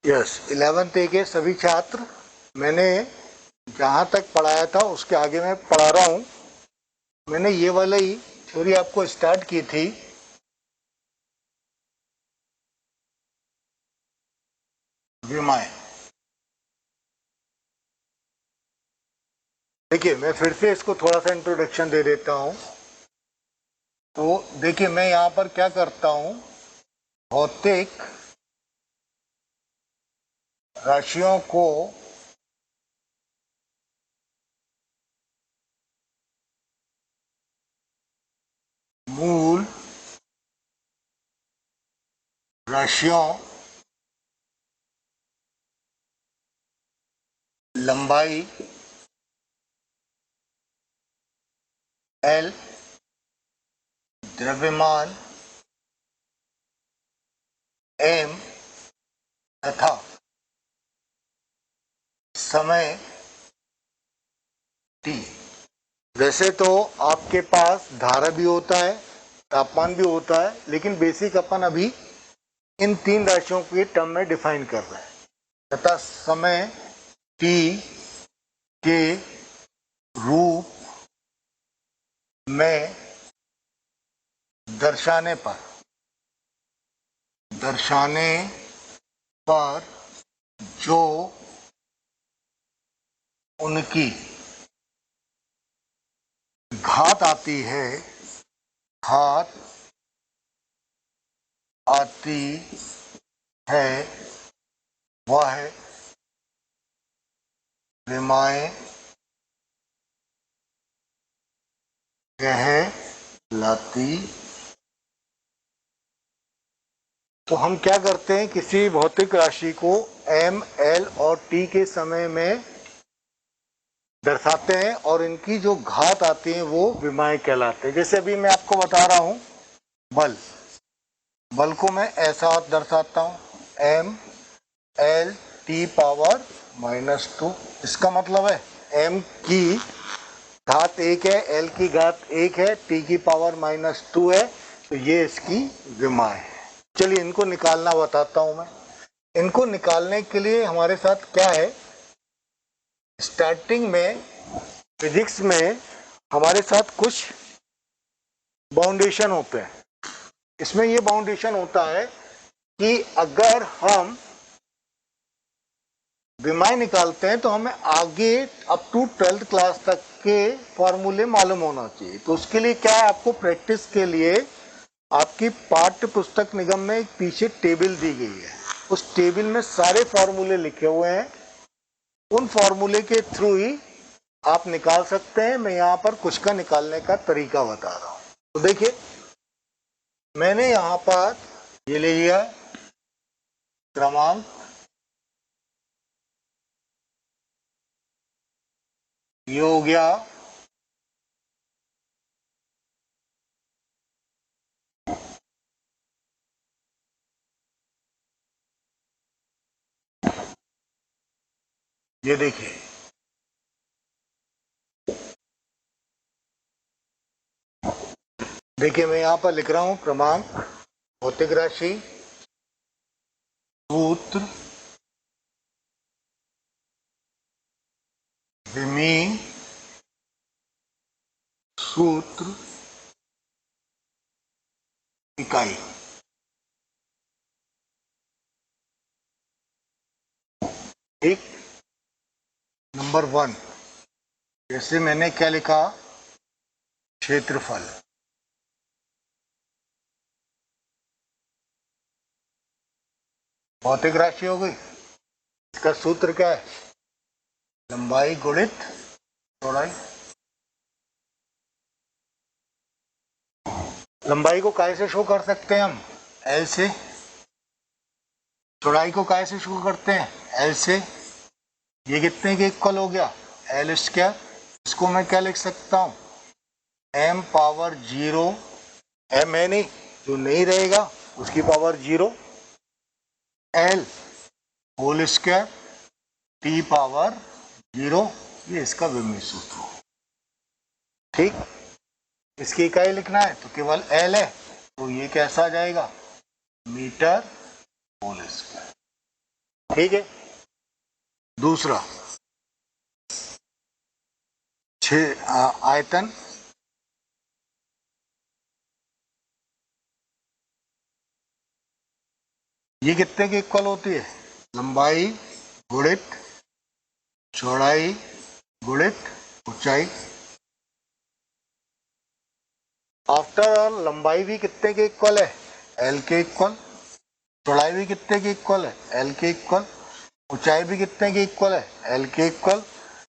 Yes 11th ए के सभी छात्र, मैंने जहाँ तक पढ़ाया था उसके आगे मैं पढ़ा रहा हूँ। मैंने ये वाला ही थ्योरी आपको स्टार्ट की थी। विमाएं, देखिए मैं फिर से इसको थोड़ा सा इंट्रोडक्शन दे देता हूँ। तो देखिए मैं यहाँ पर क्या करता हूँ, भौतिक राशियों को मूल राशियों, लंबाई L, द्रव्यमान M तथा समय T। वैसे तो आपके पास धारा भी होता है, तापमान भी होता है, लेकिन बेसिक अपन अभी इन तीन राशियों के टर्म में डिफाइन कर रहे हैं। तथा समय T के रूप में दर्शाने पर जो उनकी घात आती है वह विमाएं कहलाती। तो हम क्या करते हैं, किसी भौतिक राशि को M, L और T के समय में दर्शाते हैं और इनकी जो घात आती है वो विमाएं कहलाते हैं। जैसे अभी मैं आपको बता रहा हूं, बल को मैं ऐसा दर्शाता हूं, M L T पावर -2। इसका मतलब है M की घात 1 है, L की घात 1 है, T की पावर -2 है, तो ये इसकी विमाएं है। चलिए इनको निकालना बताता हूं मैं। इनको निकालने के लिए हमारे साथ क्या है, स्टार्टिंग में फिजिक्स में हमारे साथ कुछ बाउंडेशन होते हैं। इसमें ये बाउंडेशन होता है कि अगर हम विमाएं निकालते हैं तो हमें आगे अप टू 12th क्लास तक के फॉर्मूले मालूम होना चाहिए। तो उसके लिए क्या है, आपको प्रैक्टिस के लिए आपकी पाठ्य पुस्तक निगम में एक पीछे टेबल दी गई है। उस टेबल में सारे फॉर्मूले लिखे हुए हैं। उन फॉर्मूले के थ्रू ही आप निकाल सकते हैं। मैं यहाँ पर कुछ का निकालने का तरीका बता रहा हूँ। तो देखिए मैंने यहाँ पर ये ले लिया क्रमांक, ये हो गया ये देखिए, मैं यहाँ पर लिख रहा हूँ क्रमांक, भौतिक राशि, सूत्र, विमीय सूत्र, इकाई। ठीक, नंबर 1, जैसे मैंने क्या लिखा, क्षेत्रफल। भौतिक राशि हो गई, इसका सूत्र क्या है, लंबाई गुणित चौड़ाई। लंबाई को काय से शो कर सकते हैं हम, L से। चौड़ाई को काय से शो करते हैं, L से। ये कितने के इक्वल हो गया, L स्क्वायर। इसको मैं क्या लिख सकता हूँ, M पावर 0, M है नहीं, जो नहीं रहेगा उसकी power 0, L whole square, T power 0। ये इसका विमीय सूत्र हो। ठीक, इसकी इकाई लिखना है तो केवल L है, तो ये कैसा आ जाएगा, मीटर होल स्क्वायर। ठीक है। दूसरा आयतन ये कितने की इक्वल होती है? लंबाई गुणित चौड़ाई गुणित ऊंचाई। आफ्टर ऑल लंबाई भी कितने के इक्वल है? एल के इक्वल। चौड़ाई भी कितने की इक्वल है? एल के इक्वल। ऊंचाई भी कितने की इक्वल है? एल के इक्वल।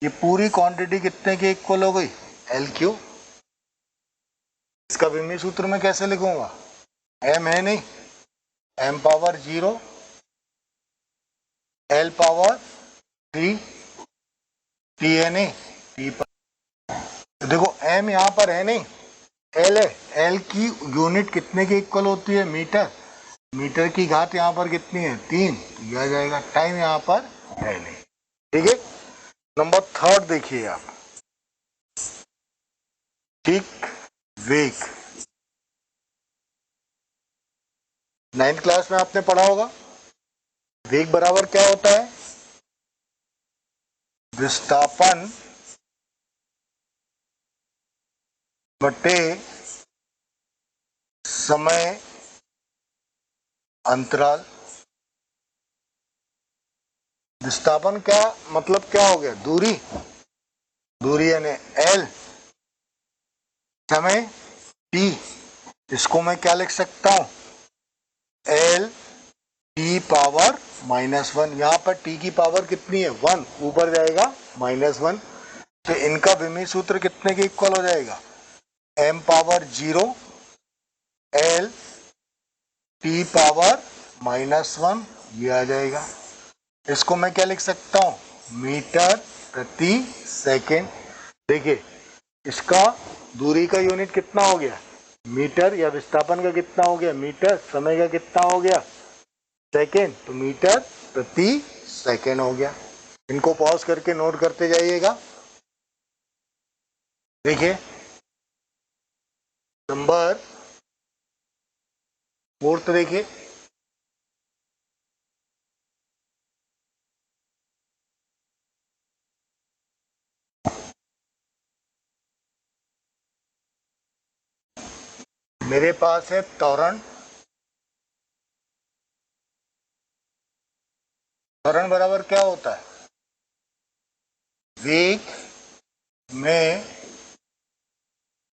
ये पूरी क्वांटिटी कितने की इक्वल हो गई? L Q. इसका विमीय सूत्र में कैसे लिखूंगा? एम है नहीं, M power 0 L power 3 T है नहीं, टी पर तो देखो एम यहां पर है नहीं, एल है। एल की यूनिट कितने की इक्वल होती है? मीटर। मीटर की घात यहाँ पर कितनी है? 3। तो यह आ जाएगा। टाइम यहाँ पर है नहीं। ठीक है। नंबर 3 देखिए आप। ठीक वेग 9th क्लास में आपने पढ़ा होगा। वेग बराबर क्या होता है? विस्थापन बटे समय अंतराल। विस्थापन क्या मतलब क्या हो गया? दूरी। दूरी यानी एल, समय टी। इसको मैं क्या लिख सकता हूं? L T power -1। यहां पर टी की पावर कितनी है? 1। ऊपर जाएगा -1। तो इनका विमीय सूत्र कितने के इक्वल हो जाएगा? M power 0 L T power -1 ये आ जाएगा। इसको मैं क्या लिख सकता हूं? मीटर प्रति सेकेंड। देखिए इसका दूरी का यूनिट कितना हो गया? मीटर। या विस्थापन का कितना हो गया? मीटर। समय का कितना हो गया? सेकेंड। तो मीटर प्रति सेकेंड हो गया। इनको पॉज करके नोट करते जाइएगा। देखिए नंबर 4 देखिए। मेरे पास है त्वरण। त्वरण बराबर क्या होता है? वेग में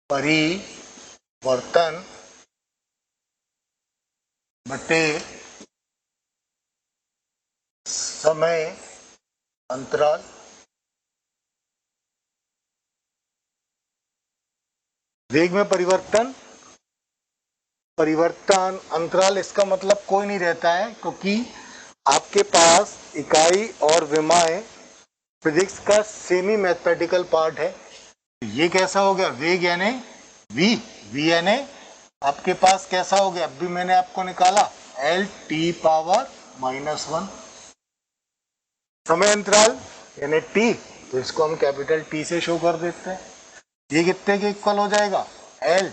परिवर्तन बटे समय अंतराल। वेग में परिवर्तन, परिवर्तन अंतराल, इसका मतलब कोई नहीं रहता है क्योंकि आपके पास इकाई और विमाएं फिजिक्स का सेमी मैथमेटिकल पार्ट है। ये कैसा हो गया? वेग यानी वी, वी यानी आपके पास कैसा हो गया? अभी मैंने आपको निकाला एल टी पावर -1। समय अंतराल यानी टी, तो इसको हम कैपिटल टी से शो कर देते हैं। ये कितने के इक्वल हो जाएगा? L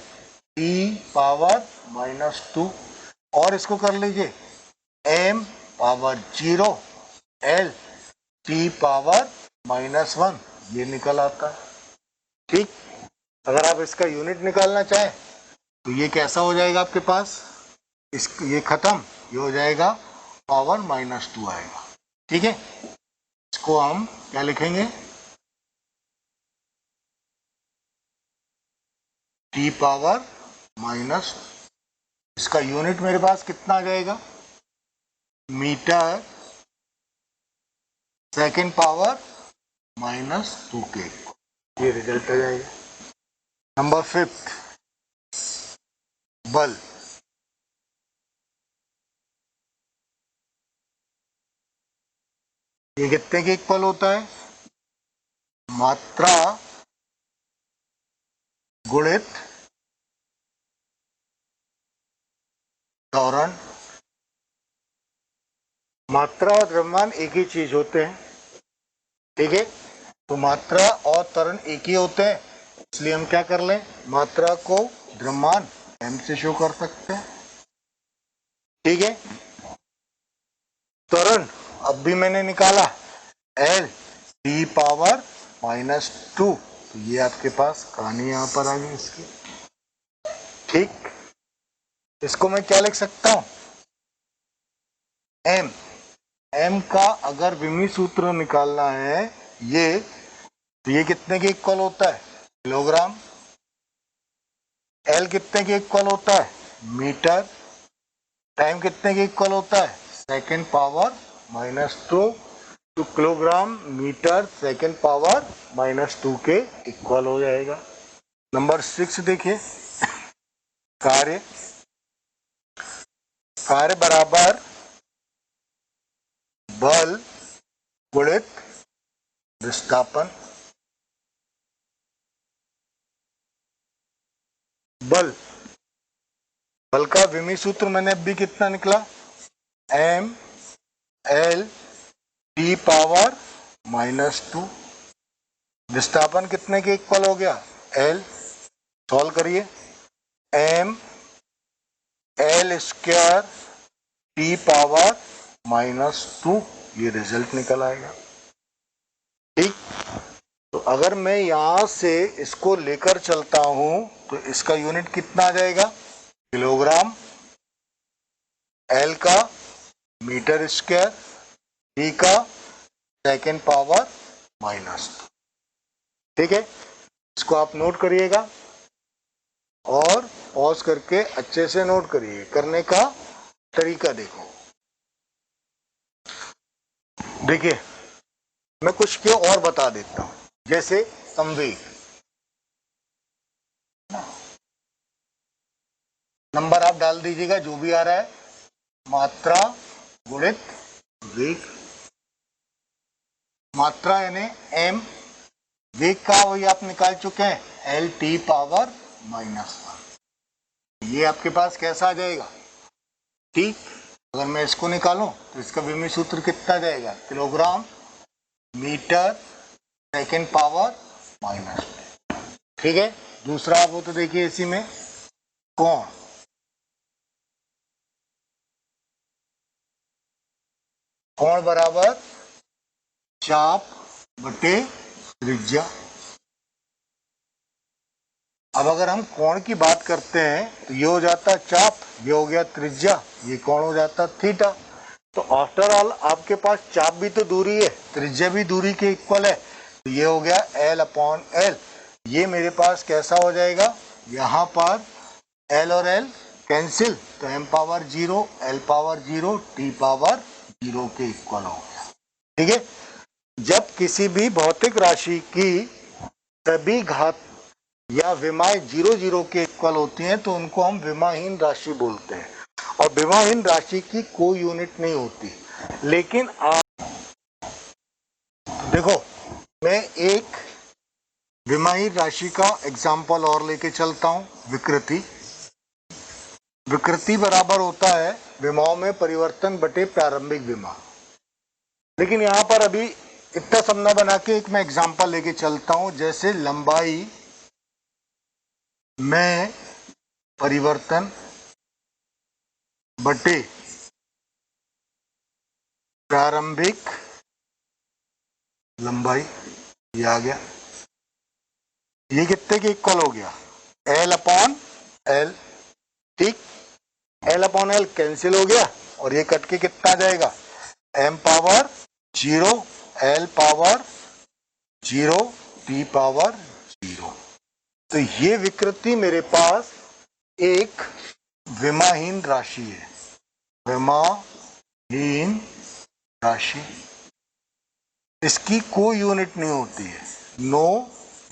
T power -2। और इसको कर लीजिए M power 0 L T power -1 ये निकल आता है। ठीक। अगर आप इसका यूनिट निकालना चाहें तो ये कैसा हो जाएगा आपके पास? ये खत्म, ये हो जाएगा पावर -2 आएगा। ठीक है। इसको हम क्या लिखेंगे? टी पावर माइनस, इसका यूनिट मेरे पास कितना आ जाएगा? मीटर सेकेंड पावर -2 के। ये रिजल्ट आ जाएगा। नंबर 5 बल। ये कितने के इक्वल होता है? मात्रा गुणित त्वरण। मात्रा और द्रव्यमान एक ही चीज होते हैं। ठीक है। तो मात्रा और त्वरण एक ही होते हैं, इसलिए हम क्या कर लें? मात्रा को द्रव्यमान m से शो कर सकते हैं। ठीक है। त्वरण अब भी मैंने निकाला L t पावर -2, तो ये आपके पास कहानी यहाँ पर आ गई इसकी। ठीक, इसको मैं क्या लिख सकता हूँ, m। m का अगर विमी सूत्र निकालना है ये, तो ये कितने के इक्वल होता है, किलोग्राम। L कितने के इक्वल होता है, मीटर। टाइम कितने के इक्वल होता है, सेकेंड पावर -2, तो किलोग्राम मीटर सेकेंड पावर -2 के इक्वल हो जाएगा। नंबर 6 देखिए, कार्य। कार्य बराबर बल गुणित विस्थापन। बल, बल का विमी सूत्र मैंने अभी कितना निकला, m l t पावर -2। विस्थापन कितने के इक्वल हो गया, l। सॉल्व करिए, m l square t power -2, ये रिजल्ट निकल आएगा। ठीक, तो अगर मैं यहां से इसको लेकर चलता हूं तो इसका यूनिट कितना आ जाएगा, किलोग्राम। L का मीटर स्क्वायर, T का सेकेंड पावर -2। ठीक है, इसको आप नोट करिएगा और पॉज करके अच्छे से नोट करिए। करने का तरीका देखो, देखिए मैं कुछ के और बता देता हूं, जैसे संवेग। नंबर आप डाल दीजिएगा जो भी आ रहा है, मात्रा गुणित वेग। मात्रा यानी m, वेग का वही आप निकाल चुके हैं, l t पावर -1। ये आपके पास कैसा आ जाएगा, ठीक। अगर मैं इसको निकालूं तो इसका विमी सूत्र कितना जाएगा, किलोग्राम मीटर सेकेंड पावर -2। ठीक है, दूसरा वो तो देखिए इसी में कोण। कोण बराबर चाप बटे त्रिज्या। अब अगर हम कोण की बात करते हैं तो ये हो जाता चाप, ये हो गया त्रिज्या, ये कोण हो जाता थीटा। तो आफ्टर ऑल आपके पास चाप भी तो दूरी है, त्रिज्या भी दूरी के इक्वल है, तो ये हो गया L/L। ये मेरे पास कैसा हो जाएगा, यहाँ पर L और L कैंसिल, तो m power 0 L power 0 t power 0 के इक्वल हो गया। ठीक है, जब किसी भी भौतिक राशि की सभी घात या विमाएं 0 0 के इक्वल होती हैं तो उनको हम विमाहीन राशि बोलते हैं। और विमाहीन राशि की कोई यूनिट नहीं होती। लेकिन आप देखो, मैं एक विमाहीन राशि का एग्जाम्पल और लेके चलता हूं, विकृति। विकृति बराबर होता है विमाओं में परिवर्तन बटे प्रारंभिक विमा। लेकिन यहां पर अभी इतना समझना बना के एक मैं एग्जाम्पल लेके चलता हूं, जैसे लंबाई में परिवर्तन बटे प्रारंभिक लंबाई, ये आ गया। ये कितने के इक्वल हो गया, L/L। ठीक, L/L कैंसिल हो गया और ये कट के कितना जाएगा, m power 0 L power 0 t power 0। तो ये विकृति मेरे पास एक विमाहीन राशि है, विमाहीन राशि। इसकी कोई यूनिट नहीं होती है, नो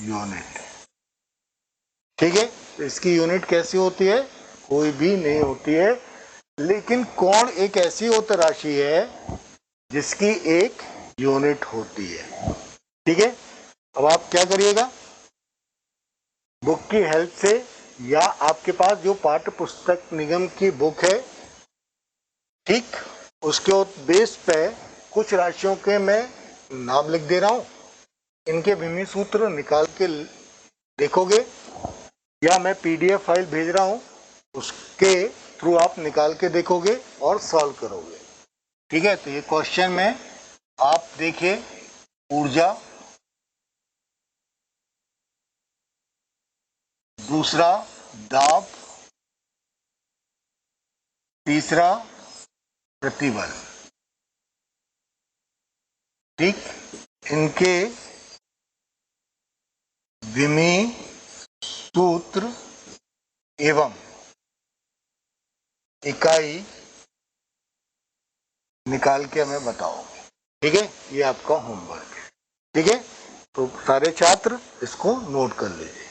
यूनिट। ठीक है, तो इसकी यूनिट कैसी होती है, कोई भी नहीं होती है। लेकिन कोण एक ऐसी होती राशि है जिसकी एक यूनिट होती है। ठीक है, अब आप क्या करिएगा, बुक की हेल्प से या आपके पास जो पाठ्य पुस्तक निगम की बुक है, ठीक, उसके बेस पे कुछ राशियों के मैं नाम लिख दे रहा हूं, इनके विमी सूत्र निकाल के देखोगे या मैं PDF फाइल भेज रहा हूं उसके थ्रू आप निकाल के देखोगे और सॉल्व करोगे। ठीक है, तो ये क्वेश्चन में आप देखिए ऊर्जा, दूसरा दाब, तीसरा प्रतिबल। ठीक, इनके विमीय सूत्र एवं इकाई निकाल के हमें बताओ। ठीक है, ये आपका होमवर्क है। ठीक है, तो सारे छात्र इसको नोट कर लीजिए।